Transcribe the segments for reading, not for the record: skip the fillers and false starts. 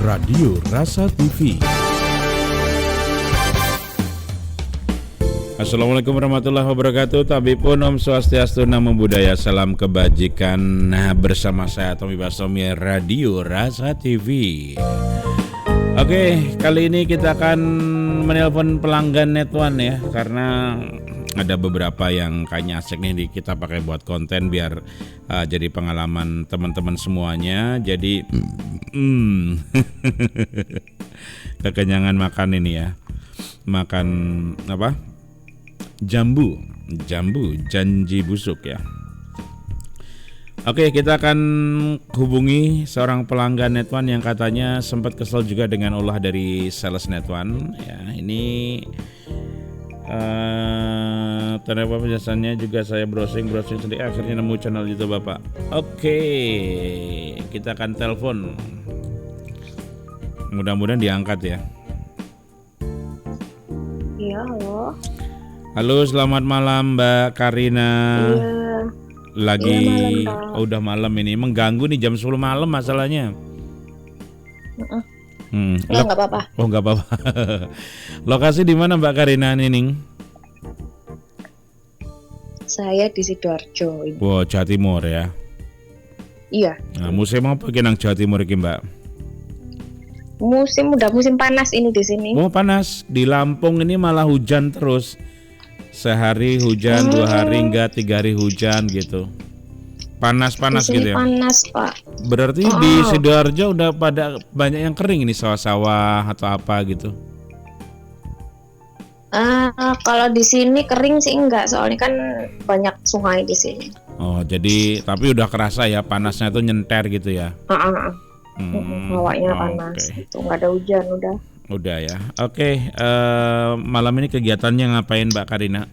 Radio Rasa TV. Assalamualaikum warahmatullahi wabarakatuh. Tabipun Om Swastiastu, Namo Buddhaya, salam kebajikan. Nah, bersama saya Tommy Basomi, Radio Rasa TV. Oke, kali ini kita akan menelpon pelanggan Net One ya, karena ada beberapa yang kayaknya asik nih kita pakai buat konten biar jadi pengalaman teman-teman semuanya. Jadi kekenyangan makan ini ya, makan apa? Jambu, janji busuk ya. Oke, kita akan hubungi seorang pelanggan Net One yang katanya sempat kesel juga dengan ulah dari sales Net One. Ya, ini ternyata penjelasannya juga saya browsing sendiri, akhirnya nemu channel YouTube Bapak. Oke, kita akan telepon. Mudah-mudahan diangkat ya. Iya, halo. Halo, selamat malam Mbak Karina. Iya. Lagi Iya, malam, udah malam ini, mengganggu nih jam 10 malam masalahnya. Nggak apa-apa. Oh, nggak apa-apa. Lokasi di mana Mbak Karina Nining? Saya di Sidoarjo ini. Wow, Jawa Timur ya. Iya. Nah, musim apa nang Jawa Timur iki, Mbak? Udah musim panas ini di sini. Oh, panas. Di Lampung ini malah hujan terus. Sehari hujan, 2 hari enggak, 3 hari hujan gitu. Panas-panas di sini gitu ya. Panas, Pak. Berarti di Sidoarjo udah pada banyak yang kering ini, sawah-sawah atau apa gitu. Kalau di sini kering sih enggak, soalnya kan banyak sungai di sini. Oh, jadi tapi udah kerasa ya panasnya tuh nyenter gitu ya. Hawanya panas. Oke. Itu enggak ada hujan udah. Udah ya. Oke, malam ini kegiatannya ngapain Mbak Karina?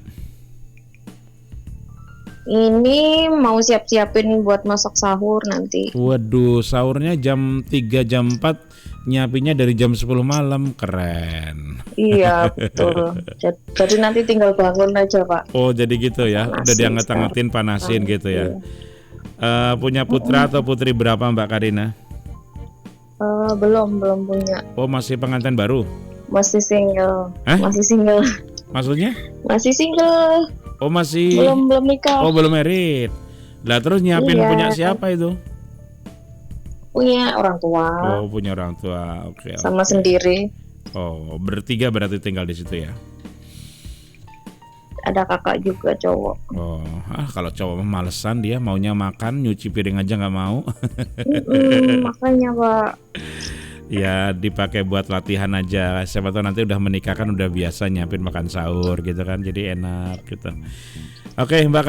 Ini mau siap-siapin buat masak sahur nanti. Waduh, sahurnya jam 3 jam 4, nyiapinnya dari jam 10 malam. Keren. Iya, betul. Jadi nanti tinggal bangun aja, Pak. Oh, jadi gitu ya. Udah dianget-angetin, panasin gitu ya. Punya putra atau putri berapa Mbak Karina? Belum punya. Oh, masih pengantin baru? Masih single. Hah? Masih single. Maksudnya? Masih single. Oh, masih. Belum nikah. Oh, belum married. Lah terus nyiapin Iya. punya siapa itu? Punya orang tua. Oh, punya orang tua. Oke. Sama sendiri. Oh, bertiga berarti tinggal di situ ya. Ada kakak juga cowok. Oh, kalau cowok mah malesan, dia maunya makan, nyuci piring aja nggak mau. Makanya, Pak. Ya dipakai buat latihan aja. Siapa tahu nanti udah menikah kan udah biasa nyiapin makan sahur gitu kan, jadi enak gitu. Oke, Mbak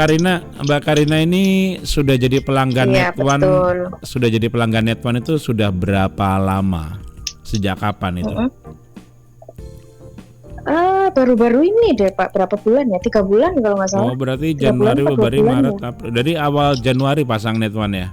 Karina ini sudah jadi pelanggan Iya, Net One. betul. Sudah jadi pelanggan Net One itu sudah berapa lama? Sejak kapan itu? Baru-baru ini deh, Pak. Berapa bulan ya? 3 bulan kalau nggak salah. Oh, berarti 3 Januari, bulan, Februari, 4 bulan Maret, ya. April. Dari awal Januari pasang Net One ya?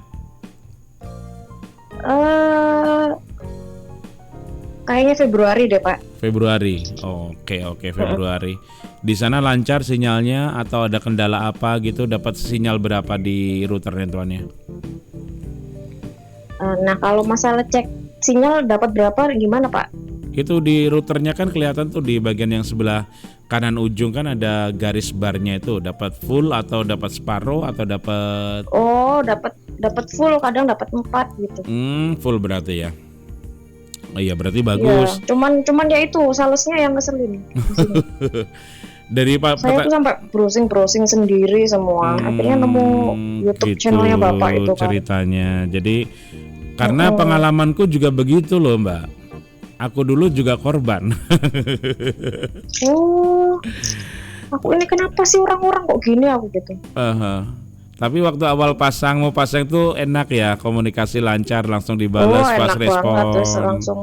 Kayaknya Februari deh, Pak. Februari. Oke, Februari. Di sana lancar sinyalnya atau ada kendala apa gitu? Dapat sinyal berapa di router Net One-nya? Nah, kalau masalah cek sinyal dapat berapa gimana, Pak? Itu di routernya kan kelihatan tuh di bagian yang sebelah kanan ujung kan ada garis barnya itu, dapat full atau dapat separuh atau dapat Dapat full, kadang dapat 4 gitu. full berarti ya. Oh, iya berarti bagus. Ya, cuman ya itu salesnya yang ngeselin. Dari Saya tuh sampai browsing sendiri semua. Akhirnya nemu YouTube gitu channelnya Bapak itu, Pak. ceritanya. Jadi karena pengalamanku juga begitu loh, Mbak. Aku dulu juga korban. Aku ini kenapa sih orang-orang kok gini aku gitu. Tapi waktu awal mau pasang tuh enak ya, komunikasi lancar, langsung dibalas pas enak respon. banget, terus langsung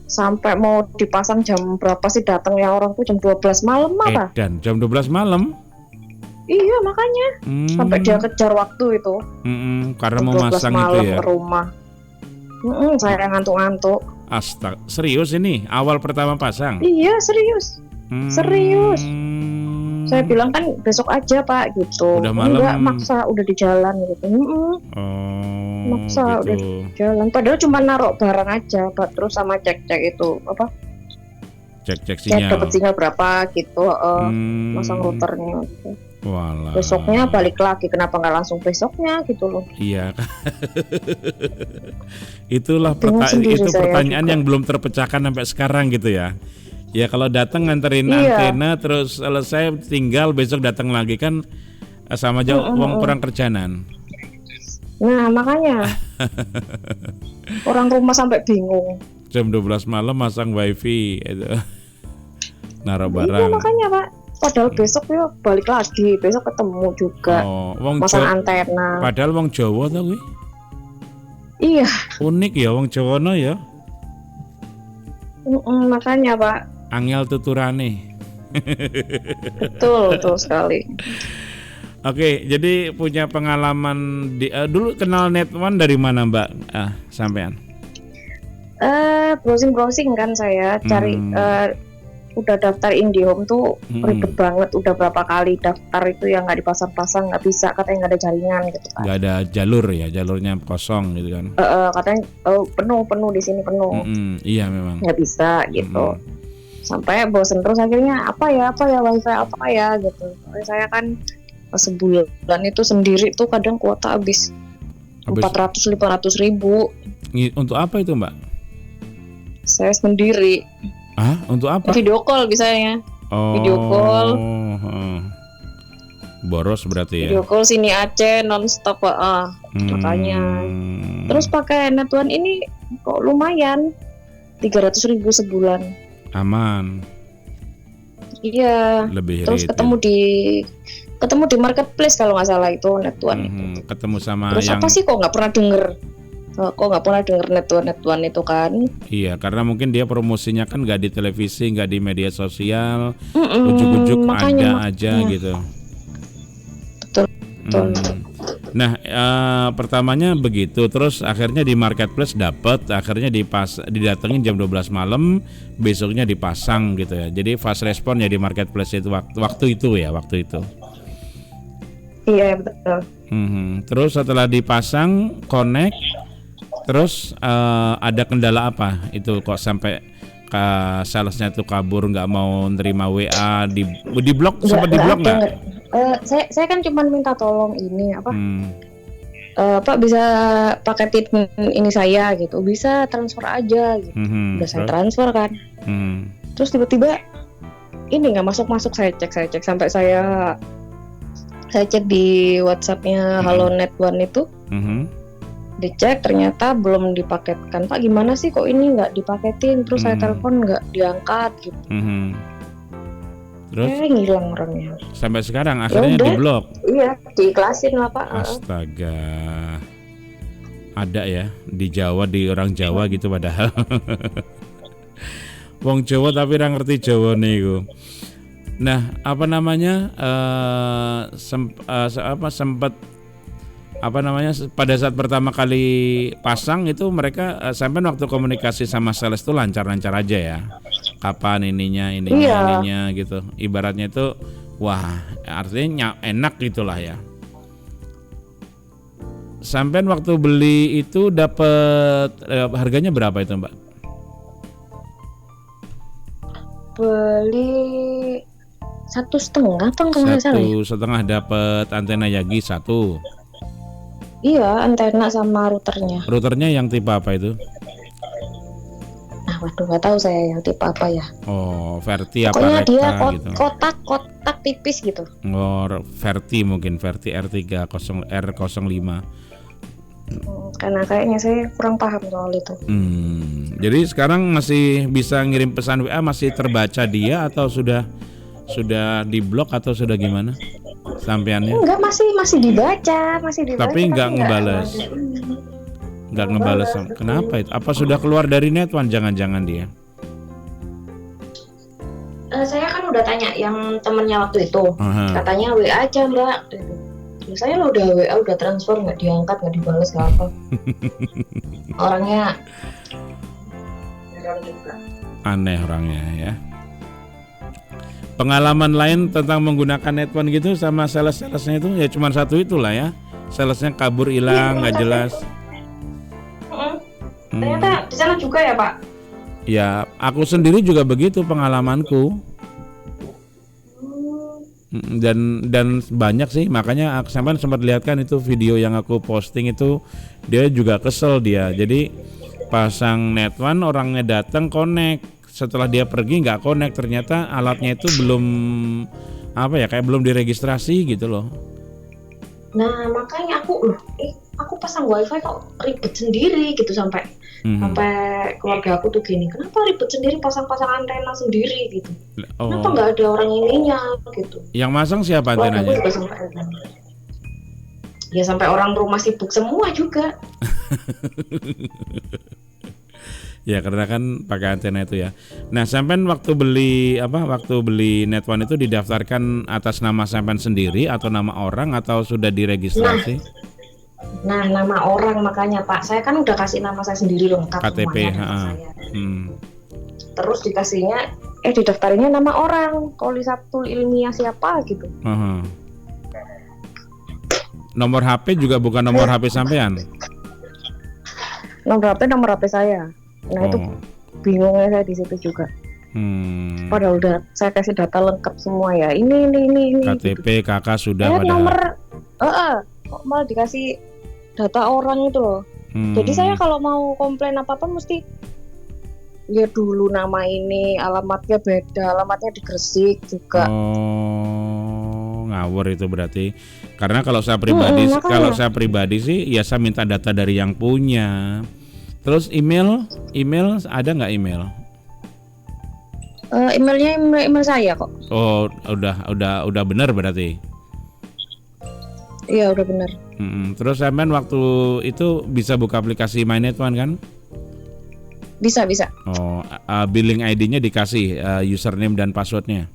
sampai mau dipasang jam berapa sih datangnya orang tuh jam 12 malam apa? Dan jam 12 malam. Iya makanya sampai dia kejar waktu itu. Karena jam mau 12 masang malam itu ya. ke rumah. Saya ngantuk-ngantuk. Astaga, serius ini awal pertama pasang? Iya serius. Serius. Saya bilang kan besok aja Pak gitu. Udah malam. Enggak, maksa udah di jalan gitu. Oh, maksa udah gitu. jalan. Padahal cuma naruh barang aja, terus sama cek-cek itu apa? Cek Cek sinyal. dapat sinyal berapa gitu, masang Hmm, routernya. Gitu. walah. Besoknya balik lagi, kenapa nggak langsung besoknya gitu loh? Iya. Itulah Bingung sendiri itu saya pertanyaan juga. yang belum terpecahkan sampai sekarang gitu ya. Ya kalau datang nganterin Iya. antena terus selesai tinggal besok datang lagi kan sama aja uang kurang kerjaan. Nah makanya orang rumah sampai bingung. Jam 12 malam masang wifi itu. Naruh Iya barang. makanya Pak. Padahal besok ya balik lagi, besok ketemu juga, Oh, wong masang Jawa. antena. Padahal wong Jawa tuh kuwi. Iya, Unik ya wong Jawa no ya. makanya Pak. Angel tuturane. Betul sekali. Oke, jadi punya pengalaman dulu kenal Net One dari mana Mbak? Sampean? Browsing kan saya cari udah daftar IndiHome tuh ribet banget, udah berapa kali daftar itu yang nggak dipasang-pasang, nggak bisa, katanya nggak ada jaringan gitu kan. Nggak ada jalur ya, jalurnya kosong gitu kan? Katanya penuh di sini penuh, iya memang. nggak bisa gitu. Sampai bosen terus akhirnya apa ya wifi apa ya gitu. Saya kan sebulan itu sendiri tuh kadang kuota habis 400-500 ribu. Untuk apa itu Mbak? Saya sendiri. Untuk apa? Video call misalnya. Video call. Boros berarti ya. Video call sini Aceh nonstop makanya. Terus pakai Net One ini kok lumayan 300 ribu sebulan. Aman. Iya. Lebih terus rate. ketemu di marketplace kalau nggak salah itu Net One itu. Ketemu sama Terus yang apa sih kok nggak pernah denger Net One itu kan? Iya, karena mungkin dia promosinya kan nggak di televisi, nggak di media sosial, ujuk-ujuk ada aja gitu. Betul. Nah, pertamanya begitu, terus akhirnya di marketplace dapat, akhirnya didatengin jam 12 malam, besoknya dipasang gitu ya. Jadi fast respon ya di marketplace itu waktu itu. Iya betul. Terus setelah dipasang connect, terus ada kendala apa? Itu kok sampai salesnya tuh kabur, nggak mau nerima WA, di blok, sempat di blok nggak? Saya kan cuma minta tolong ini apa? Pak bisa pakai PIN ini saya gitu, bisa transfer aja gitu. Udah saya transfer kan. Terus tiba-tiba ini nggak masuk, saya cek sampai saya cek di WhatsApp-nya Halo Net One itu. Dicek ternyata belum dipaketkan. Pak gimana sih kok ini nggak dipaketin? Terus saya telepon nggak diangkat gitu. Terus ngilang orangnya. Sampai sekarang akhirnya Yaudah. diblok. Iya, diiklasin lah Pak. Astaga. Ada ya di Jawa, di orang Jawa gitu padahal. Wong Jawa tapi ora ngerti Jawa niku. Nah, apa namanya? Sempat pada saat pertama kali pasang itu mereka sampai waktu komunikasi sama sales itu lancar-lancar aja ya. Kapan ininya gitu. Ibaratnya itu wah, artinya enak gitulah ya. Sampai waktu beli itu dapat harganya berapa itu, Mbak? Beli 1,5 apa kalau nggak salah ya? 1,5 dapat antena Yagi 1. Iya, antena sama routernya. Routernya yang tipe apa itu? Waduh, nggak tahu saya yang tipe apa ya. Oh, Verti apa pokoknya Rekta dia gitu. kotak tipis gitu. Oh, Verti mungkin, Verti R30 R05. Karena kayaknya saya kurang paham soal itu. Jadi sekarang masih bisa ngirim pesan WA, masih terbaca dia atau sudah diblok atau sudah gimana? Sampeannya? Enggak, masih dibaca. Tapi nggak ngebales. Nggak ngebales. Kenapa itu? Apa sudah keluar dari Net One jangan-jangan dia? Saya kan udah tanya yang temennya waktu itu. Katanya WA aja Mbak. Saya lo udah WA, udah transfer, nggak diangkat, nggak dibales, nggak apa. Orangnya aneh orangnya ya. Pengalaman lain tentang menggunakan Net One gitu sama salesnya itu ya cuma satu itulah ya. Salesnya kabur hilang, nggak jelas. Ternyata di sana juga ya Pak? Ya, aku sendiri juga begitu pengalamanku. Dan banyak sih, makanya aku sampai sempat lihat kan itu video yang aku posting itu, dia juga kesel dia. Jadi pasang net one, orangnya datang connect, setelah dia pergi nggak connect, ternyata alatnya itu belum kayak belum diregistrasi gitu loh. Nah makanya aku pasang wifi kok ribet sendiri gitu, sampai keluarga aku tuh gini, kenapa ribet sendiri pasang antena sendiri gitu, kenapa nggak ada orang ininya gitu. Yang masang siapa antenanya? Ya sampai orang rumah sibuk semua juga. Ya karena kan pakai antena itu ya. Nah, sampean waktu beli net one itu didaftarkan atas nama sampean sendiri atau nama orang atau sudah diregistrasi? Nah nama orang, makanya Pak, saya kan udah kasih nama saya sendiri lengkap, KTP. Terus didaftarinnya nama orang, Kholisabtul Ilmiah siapa gitu. Nomor HP juga bukan nomor HP sampean? Nomor HP saya. Nah itu bingungnya saya di situ juga. Padahal udah saya kasih data lengkap semua ya. Ini. KTP gitu. kakak sudah pada. Nomor, kok malah dikasih data orang itu loh. Jadi saya kalau mau komplain apa mesti ya dulu nama ini, alamatnya beda, alamatnya di Gresik juga. Ngawur itu berarti. Karena kalau saya pribadi sih ya saya minta data dari yang punya. Terus email ada nggak email? Emailnya email saya kok. Oh, udah benar berarti. Iya udah benar. Terus sampean waktu itu bisa buka aplikasi MyNet One kan? Bisa. Oh, billing ID-nya dikasih username dan passwordnya?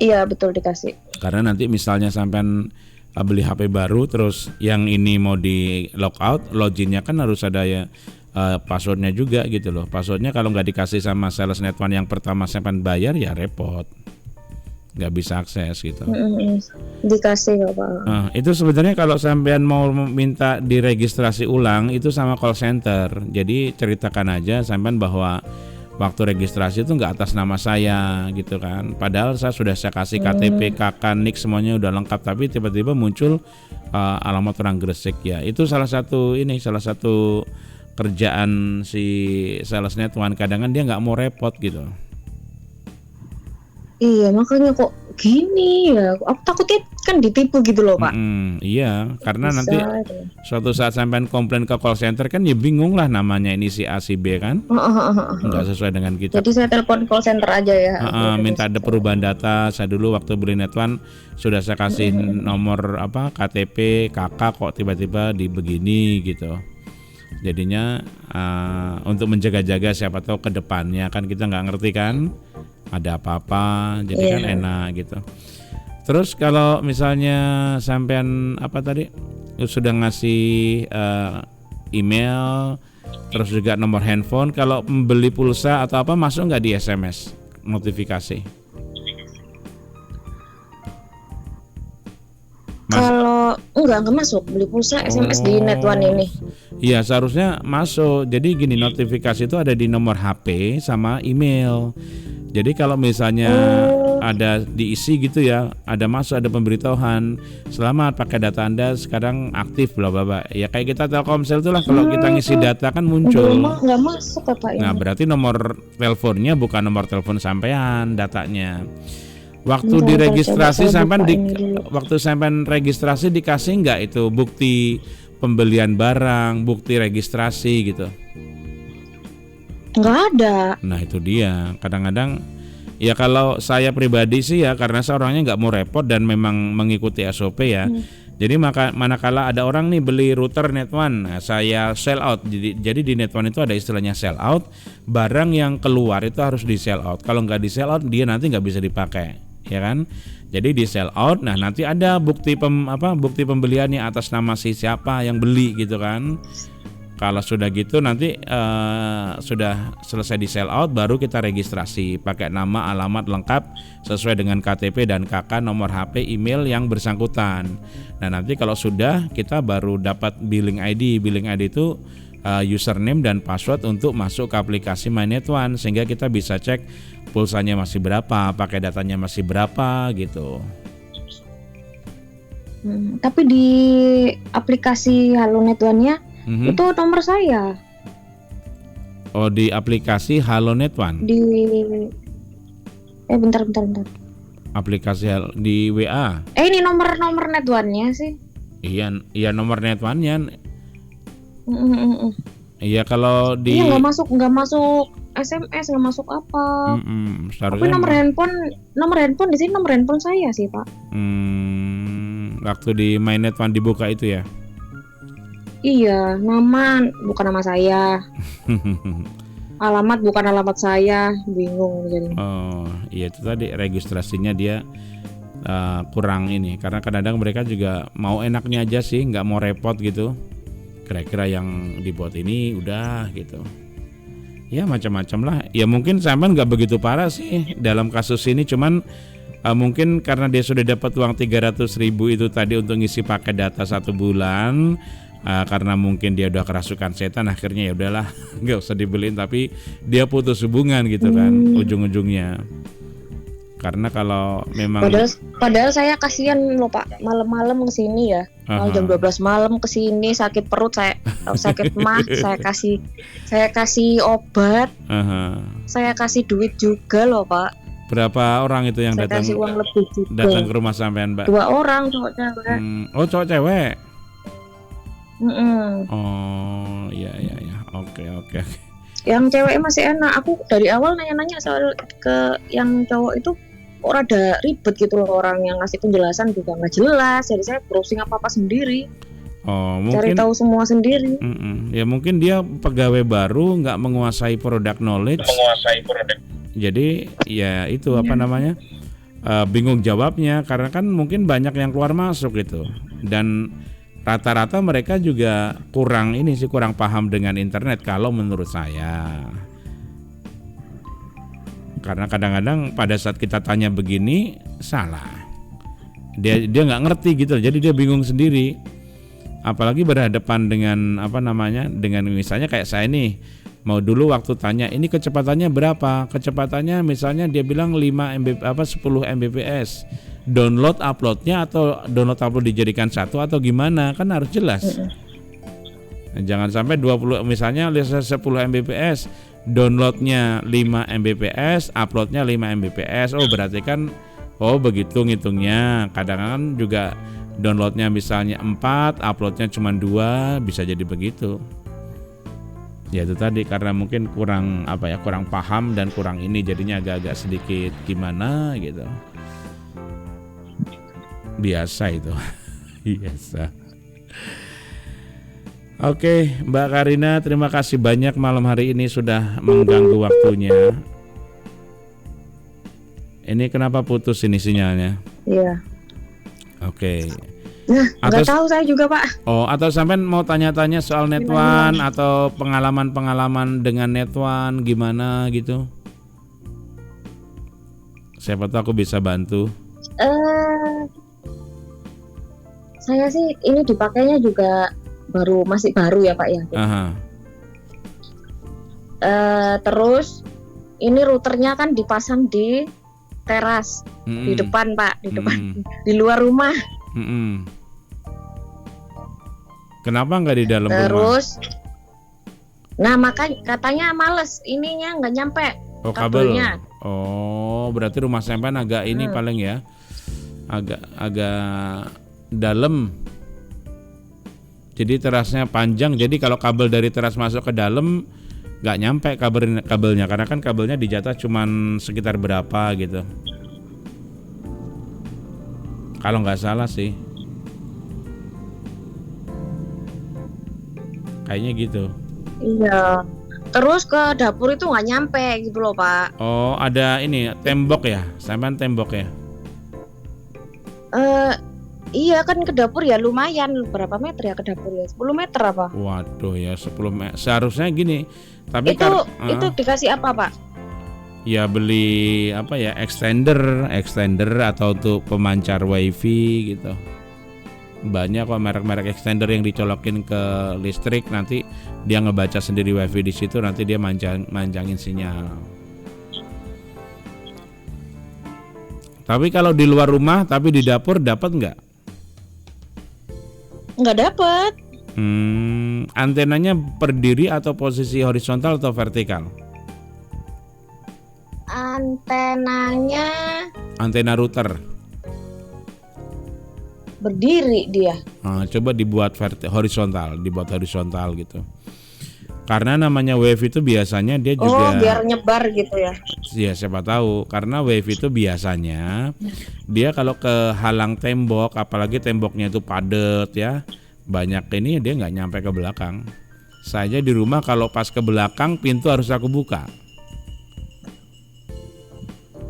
Iya betul, dikasih. Karena nanti misalnya sampean beli HP baru terus yang ini mau di logout, loginnya kan harus ada ya passwordnya juga gitu loh. Passwordnya kalau nggak dikasih sama sales net one yang pertama sampean bayar ya repot, nggak bisa akses gitu. Dikasih ya Pak. Itu sebenarnya kalau sampean mau minta diregistrasi ulang itu sama call center. Jadi ceritakan aja sampean bahwa waktu registrasi itu nggak atas nama saya gitu kan. Padahal saya kasih KTP, KK, NIK semuanya udah lengkap, tapi tiba-tiba muncul alamat orang Gresik ya. Itu salah satu kerjaan si sales net one, kadang dia nggak mau repot gitu. Iya makanya kok gini ya, aku takutnya kan ditipu gitu loh Pak. Iya karena nanti suatu saat sampean komplain ke call center kan ya bingung lah, namanya ini si A si B kan, nggak sesuai dengan kita. Jadi saya telepon call center aja ya. Minta ada perubahan data. Saya dulu waktu beli net one sudah saya kasih nomor KTP kakak, kok tiba-tiba di begini gitu. Jadinya untuk menjaga-jaga siapa tahu ke depannya kan kita nggak ngerti kan ada apa-apa, jadi kan enak gitu. Terus kalau misalnya sampean sudah ngasih email, terus juga nomor handphone, kalau membeli pulsa atau apa masuk nggak di SMS notifikasi? Kalau enggak masuk beli pulsa SMS di net one ini. Iya seharusnya masuk. Jadi gini, notifikasi itu ada di nomor HP sama email. Jadi kalau misalnya ada diisi gitu ya, ada ada pemberitahuan, selamat pakai data Anda sekarang aktif bla bla bla. Ya kayak kita Telkomsel itulah, kalau kita ngisi data kan muncul. Nggak masuk apa ini. Nah berarti nomor teleponnya bukan nomor telepon sampean datanya. Waktu diregistrasi waktu sampean registrasi dikasih nggak itu bukti pembelian barang, bukti registrasi gitu? Nggak ada. Nah itu dia, kadang-kadang ya kalau saya pribadi sih ya, karena saya orangnya nggak mau repot dan memang mengikuti SOP ya. Jadi manakala ada orang nih beli router net one, nah, saya sell out. Jadi di net one itu ada istilahnya sell out. Barang yang keluar itu harus di sell out. Kalau nggak di sell out dia nanti nggak bisa dipakai, ya kan? Jadi di sell out. Nah nanti ada bukti pembeliannya atas nama si siapa yang beli gitu kan. Kalau sudah gitu nanti sudah selesai di sell out, baru kita registrasi pakai nama, alamat lengkap sesuai dengan KTP dan KK, nomor HP, email yang bersangkutan. Nah nanti kalau sudah, kita baru dapat billing ID. Billing ID itu username dan password untuk masuk ke aplikasi MyNet1 sehingga kita bisa cek pulsanya masih berapa, pakai datanya masih berapa gitu. Tapi di aplikasi HaloNet1-nya itu nomor saya. Oh, di aplikasi HaloNet1. Bentar. Aplikasi di WA. Ini nomor Net1-nya sih. Iya nomor Net1-nya. Iya kalau di. Iya nggak masuk SMS, nggak masuk apa. Tapi nomor handphone di sini nomor handphone saya sih Pak. Waktu di MyNet1 dibuka itu ya. Iya, nama bukan nama saya. Alamat bukan alamat saya, bingung jadi. Oh, iya itu tadi registrasinya dia kurang ini karena kadang-kadang mereka juga mau enaknya aja sih, nggak mau repot gitu. Kira-kira yang dibuat ini udah gitu. Ya macam-macam lah. Ya mungkin sampean nggak begitu parah sih dalam kasus ini, cuman mungkin karena dia sudah dapat uang 300.000 itu tadi untuk ngisi paket data 1 bulan. Karena mungkin dia udah kerasukan setan, akhirnya ya udahlah nggak usah dibeliin, tapi dia putus hubungan gitu kan ujung-ujungnya. Karena kalau memang padahal saya kasihan loh Pak, malam-malam kesini ya, jam 12 malam kesini, sakit perut saya, sakit mah, saya kasih obat, saya kasih duit juga loh Pak. Berapa orang itu yang saya datang? Kasih uang lebih juga. Datang ke rumah sampean Mbak? 2 orang cowok cewek. Oh cowok cewek? Oh iya, oke. Yang cewek masih enak. Aku dari awal nanya-nanya soal ke yang cowok itu kok rada ribet gitu loh, orang yang ngasih penjelasan juga nggak jelas. Jadi saya browsing apa sendiri. Mungkin cari tahu semua sendiri. Ya mungkin dia pegawai baru, nggak menguasai product knowledge. Jadi ya itu apa namanya? Bingung jawabnya karena kan mungkin banyak yang keluar masuk gitu. Dan rata-rata mereka juga kurang paham dengan internet kalau menurut saya. Karena kadang-kadang pada saat kita tanya begini salah. Dia nggak ngerti gitu, jadi dia bingung sendiri. Apalagi berhadapan dengan dengan misalnya kayak saya nih, mau dulu waktu tanya ini kecepatannya berapa? Kecepatannya misalnya dia bilang 10 Mbps. Download uploadnya atau download upload dijadikan satu atau gimana, kan harus jelas. Jangan sampai 20 misalnya 10 Mbps, downloadnya 5 Mbps, uploadnya 5 Mbps. Oh berarti kan begitu ngitungnya. Kadang-kadang juga downloadnya misalnya 4, uploadnya cuma 2, bisa jadi begitu. Ya itu tadi karena mungkin kurang paham dan kurang ini, jadinya agak-agak sedikit gimana gitu. Biasa itu. Biasa. Oke, Mbak Karina, terima kasih banyak malam hari ini sudah mengganggu waktunya. Ini kenapa putus ini sinyalnya? Iya. Oke. Nah, nggak tahu saya juga Pak. Atau sampean mau tanya-tanya soal Net1 atau pengalaman-pengalaman dengan Net1 gimana gitu? Siapa tahu aku bisa bantu. Saya sih ini dipakainya juga masih baru ya Pak ya. Terus ini routernya kan dipasang di teras, di depan Pak, di depan, di luar rumah. Kenapa nggak di dalam rumah? Terus, nah makanya katanya males, ininya nggak nyampe kabelnya. Berarti rumah sampean agak ini paling ya, agak dalam. Jadi terasnya panjang. Jadi kalau kabel dari teras masuk ke dalam nggak nyampe kabelnya karena kan kabelnya dijatah cuman sekitar berapa gitu. Kalau nggak salah sih. Kayaknya gitu. Iya. Terus ke dapur itu nggak nyampe gitu loh Pak. Ada ini tembok ya, sampean tembok ya? Iya kan ke dapur ya lumayan, berapa meter ya ke dapur ya? 10 meter apa? Waduh ya 10 meter. Seharusnya gini. Tapi itu dikasih apa Pak? Ya beli extender atau untuk pemancar wifi gitu. Banyak kok merek-merek extender yang dicolokin ke listrik, nanti dia ngebaca sendiri wifi di situ, nanti dia manjangin sinyal. Tapi kalau di luar rumah, tapi di dapur dapat nggak? Nggak dapat. Antenanya berdiri atau posisi horizontal atau vertikal? Antena router berdiri dia. Coba dibuat horizontal gitu. Karena namanya wave itu biasanya dia juga biar nyebar gitu ya. Ya siapa tahu, karena wave itu biasanya dia kalau ke halang tembok, apalagi temboknya itu padat ya, banyak ini dia nggak nyampe ke belakang. Saya di rumah kalau pas ke belakang pintu harus aku buka.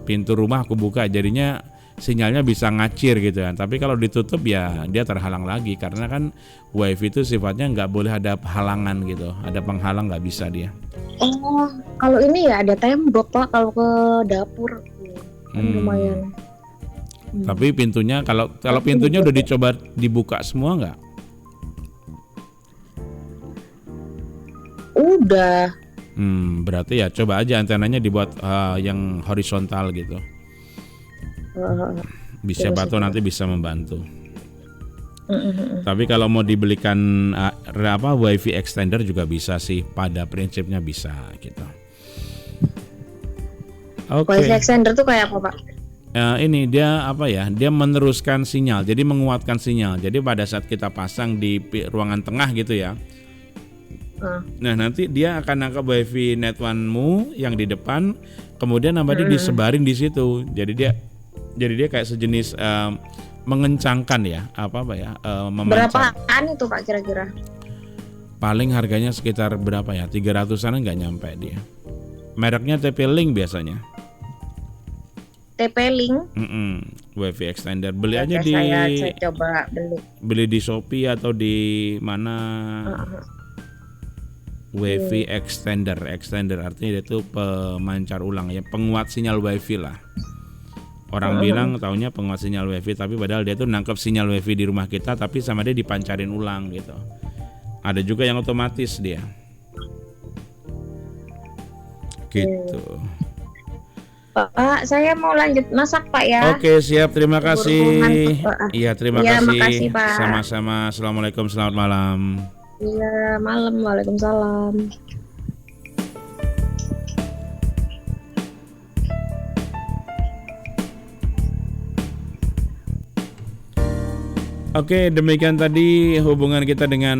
Pintu rumah aku buka, jadinya sinyalnya bisa ngacir gitu kan. Tapi kalau ditutup ya dia terhalang lagi, karena kan wifi itu sifatnya nggak boleh ada halangan gitu, ada penghalang nggak bisa dia. Kalau ini ya ada tembok Pak, kalau ke dapur kan lumayan. Tapi pintunya kalau pintunya udah dicoba dibuka semua nggak? Udah. Berarti ya coba aja antenanya dibuat yang horizontal gitu. Bisa batu nanti bisa membantu. Tapi kalau mau dibelikan wifi extender juga bisa sih, pada prinsipnya bisa gitu. Wifi extender tuh kayak apa Pak? Ini dia dia meneruskan sinyal, jadi menguatkan sinyal. Jadi pada saat kita pasang di ruangan tengah gitu ya, nah nanti dia akan nangkap wifi net one-mu yang di depan, kemudian dia disebarin di situ. Jadi dia kayak sejenis mengencangkan ya, memancar. Berapaan itu Pak kira-kira? Paling harganya sekitar berapa ya? 300-an nggak nyampe dia. Mereknya TP-Link biasanya. TP-Link? Wifi extender. Beli aja saya coba beli. Beli di Shopee atau di mana? Wifi extender artinya itu pemancar ulang ya, penguat sinyal wifi lah. Orang bilang taunya penguat sinyal wifi, tapi padahal dia tuh nangkep sinyal wifi di rumah kita, tapi sama dia dipancarin ulang gitu. Ada juga yang otomatis dia. Gitu. Pak, saya mau lanjut masak Pak ya. Oke, siap, terima kasih. Iya, terima kasih. Makasih, Pak. Sama-sama. Assalamualaikum, selamat malam. Iya, malam. Waalaikumsalam. Oke, demikian tadi hubungan kita dengan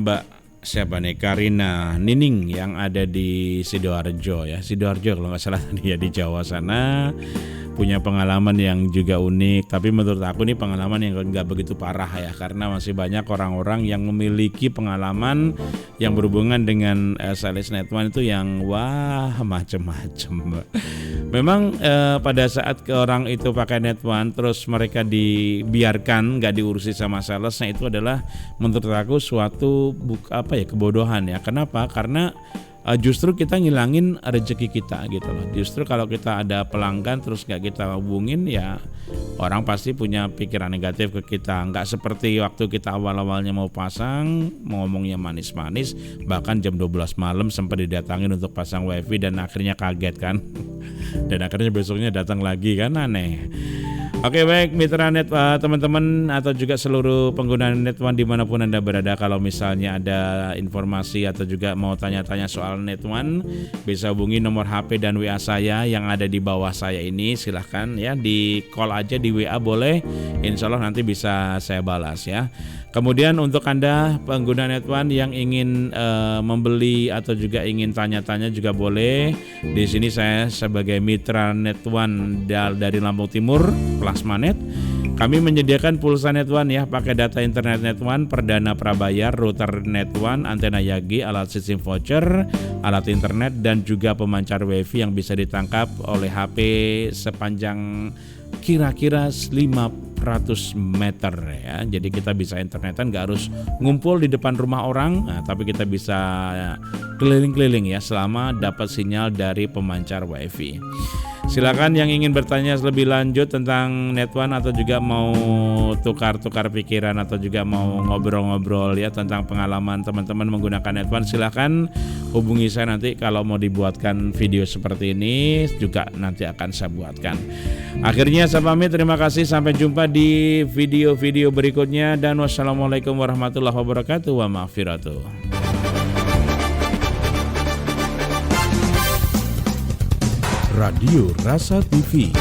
Mbak siapa nih, Karina Nining yang ada di Sidoarjo ya. Sidoarjo kalau nggak salah tadi ya, di Jawa sana. Punya pengalaman yang juga unik, tapi menurut aku ini pengalaman yang nggak begitu parah ya, karena masih banyak orang-orang yang memiliki pengalaman yang berhubungan dengan sales net one itu yang wah macem-macem. Memang pada saat orang itu pakai net one terus mereka dibiarkan nggak diurusi sama salesnya, itu adalah menurut aku suatu kebodohan ya. Kenapa? Karena justru kita ngilangin rezeki kita gitu loh. Justru kalau kita ada pelanggan terus gak kita hubungin, ya orang pasti punya pikiran negatif ke kita. Gak seperti waktu kita awal-awalnya mau pasang, mau ngomongnya manis-manis, bahkan jam 12 malam sempat didatangin untuk pasang wifi dan akhirnya kaget kan. Dan akhirnya besoknya datang lagi kan, aneh. Oke, baik mitra net teman-teman atau juga seluruh pengguna net one dimanapun Anda berada, kalau misalnya ada informasi atau juga mau tanya-tanya soal net one, bisa hubungi nomor HP dan WA saya yang ada di bawah saya ini. Silahkan ya, di call aja, di WA boleh, insya Allah nanti bisa saya balas ya. Kemudian untuk Anda pengguna net one yang ingin membeli atau juga ingin tanya-tanya juga boleh. Di sini saya sebagai mitra net one dari Lampung Timur, Plasmanet, kami menyediakan pulsa net one ya, pakai data internet net one, perdana prabayar, router net one, antena Yagi, alat sistem voucher, alat internet, dan juga pemancar wifi yang bisa ditangkap oleh HP sepanjang kira-kira 500 meter ya. Jadi kita bisa internetan, gak harus ngumpul di depan rumah orang, tapi kita bisa keliling-keliling ya selama dapat sinyal dari pemancar wifi. Silakan yang ingin bertanya lebih lanjut tentang Net1 atau juga mau tukar-tukar pikiran atau juga mau ngobrol-ngobrol ya tentang pengalaman teman-teman menggunakan Net1, silakan hubungi saya nanti kalau mau dibuatkan video seperti ini juga nanti akan saya buatkan. Akhirnya saya pamit, terima kasih, sampai jumpa di video-video berikutnya dan wassalamualaikum warahmatullahi wabarakatuh wa maghfiratuh. Radio Rasa TV.